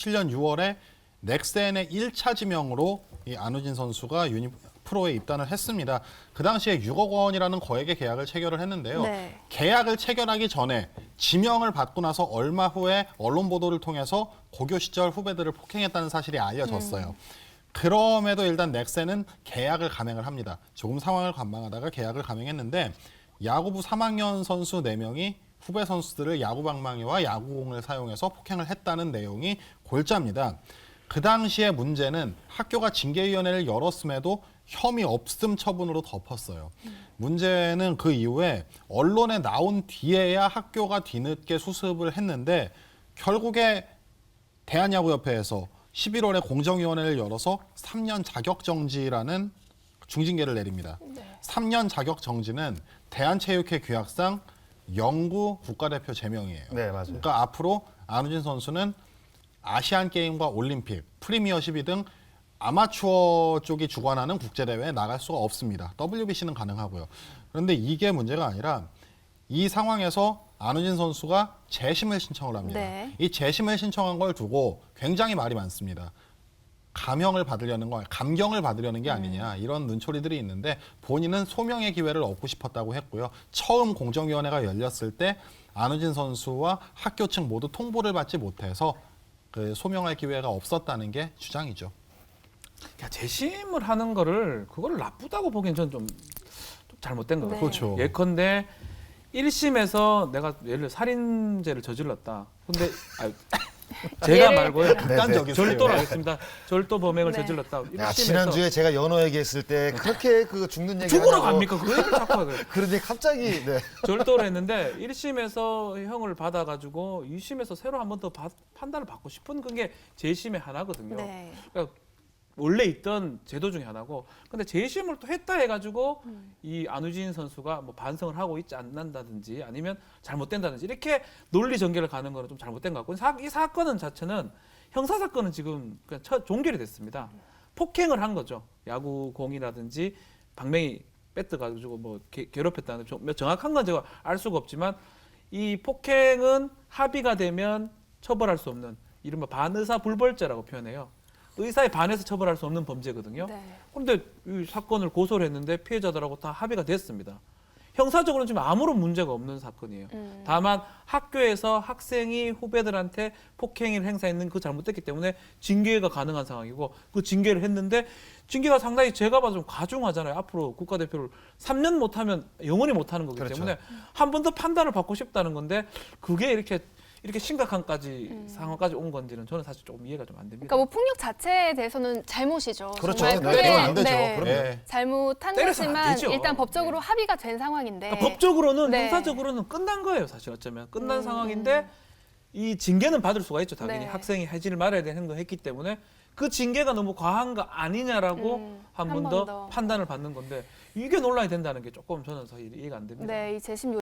2017년 6월에 넥센의 1차 지명으로 이 안우진 선수가 프로에 입단을 했습니다. 그 당시에 6억 원이라는 거액의 계약을 체결을 했는데요. 네. 계약을 체결하기 전에 지명을 받고 나서 얼마 후에 언론 보도를 통해서 고교 시절 후배들을 폭행했다는 사실이 알려졌어요. 그럼에도 일단 넥센은 계약을 감행을 합니다. 조금 상황을 관망하다가 계약을 감행했는데 야구부 3학년 선수 4명이 후배 선수들을 야구 방망이와 야구공을 사용해서 폭행을 했다는 내용이 골자입니다. 그 당시의 문제는 학교가 징계위원회를 열었음에도 혐의 없음 처분으로 덮었어요. 문제는 그 이후에 언론에 나온 뒤에야 학교가 뒤늦게 수습을 했는데 결국에 대한야구협회에서 11월에 공정위원회를 열어서 3년 자격정지라는 중징계를 내립니다. 네. 3년 자격정지는 대한체육회 규약상 영구 국가대표 제명이에요. 네, 맞아요. 그러니까 앞으로 안우진 선수는 아시안게임과 올림픽, 프리미어십이 등 아마추어 쪽이 주관하는 국제대회에 나갈 수가 없습니다. WBC는 가능하고요. 그런데 이게 문제가 아니라 이 상황에서 안우진 선수가 재심을 신청을 합니다. 네. 이 재심을 신청한 걸 두고 굉장히 말이 많습니다. 감형을 받으려는 거, 감경을 받으려는 게 아니냐 이런 눈초리들이 있는데 본인은 소명의 기회를 얻고 싶었다고 했고요. 처음 공정위원회가 열렸을 때 안우진 선수와 학교 측 모두 통보를 받지 못해서 그 소명할 기회가 없었다는 게 주장이죠. 야, 재심을 하는 거를 그거를 나쁘다고 보기엔 저는 좀 잘못된 거 같아요. 네. 그렇죠. 예컨대 1심에서 내가 예를 들어 살인죄를 저질렀다. 근데 제가 말고요. 극단적이세요. 절도를 하겠습니다. 절도 범행을 네. 저질렀다. 야, 1심에서 지난주에 제가 연호 얘기했을 때 그렇게 그 죽는 얘기 죽으러 갑니까? 그 얘기를 자꾸 하고요. 그런데 갑자기 네. 절도를 했는데 1심에서 형을 받아가지고 2심에서 새로 한 번 더 판단을 받고 싶은 그게 재심의 하나거든요. 네. 그러니까 원래 있던 제도 중에 하나고, 근데 재심을 또 했다 해가지고 이 안우진 선수가 뭐 반성을 하고 있지 않는다든지 아니면 잘못된다든지 이렇게 논리 전개를 가는 거는 좀 잘못된 것 같고, 이 사건은 자체는 형사 사건은 지금 그냥 종결이 됐습니다. 폭행을 한 거죠. 야구공이라든지 방맹이 뺏어가지고 뭐 괴롭혔다는 정확한 건 제가 알 수가 없지만 이 폭행은 합의가 되면 처벌할 수 없는 이른바 반의사 불벌죄라고 표현해요. 의사에 반해서 처벌할 수 없는 범죄거든요. 네. 그런데 이 사건을 고소를 했는데 피해자들하고 다 합의가 됐습니다. 형사적으로는 지금 아무런 문제가 없는 사건이에요. 다만 학교에서 학생이 후배들한테 폭행을 행사했는 그 잘못됐기 때문에 징계가 가능한 상황이고, 그 징계를 했는데 징계가 상당히 제가 봐도 좀 과중하잖아요. 앞으로 국가대표를 3년 못하면 영원히 못하는 거기 그렇죠. 때문에 한 번 더 판단을 받고 싶다는 건데 그게 이렇게 심각한 상황까지 온 건지는 저는 사실 조금 이해가 좀 안 됩니다. 그러니까 뭐 폭력 자체에 대해서는 잘못이죠. 그렇죠. 정말 네, 크게, 그건 안 되죠. 네, 그럼요. 잘못한 때려서는 안 거지만 되죠. 일단 법적으로 네. 합의가 된 상황인데 그러니까 법적으로는 네. 형사적으로는 끝난 거예요. 사실 어쩌면 끝난 상황인데 이 징계는 받을 수가 있죠. 당연히 네. 학생이 하지를 말아야 되는 행동을 했기 때문에 그 징계가 너무 과한 거 아니냐라고 한 번 더 판단을 받는 건데 이게 논란이 된다는 게 조금 저는 사실 이해가 안 됩니다. 네, 이 재심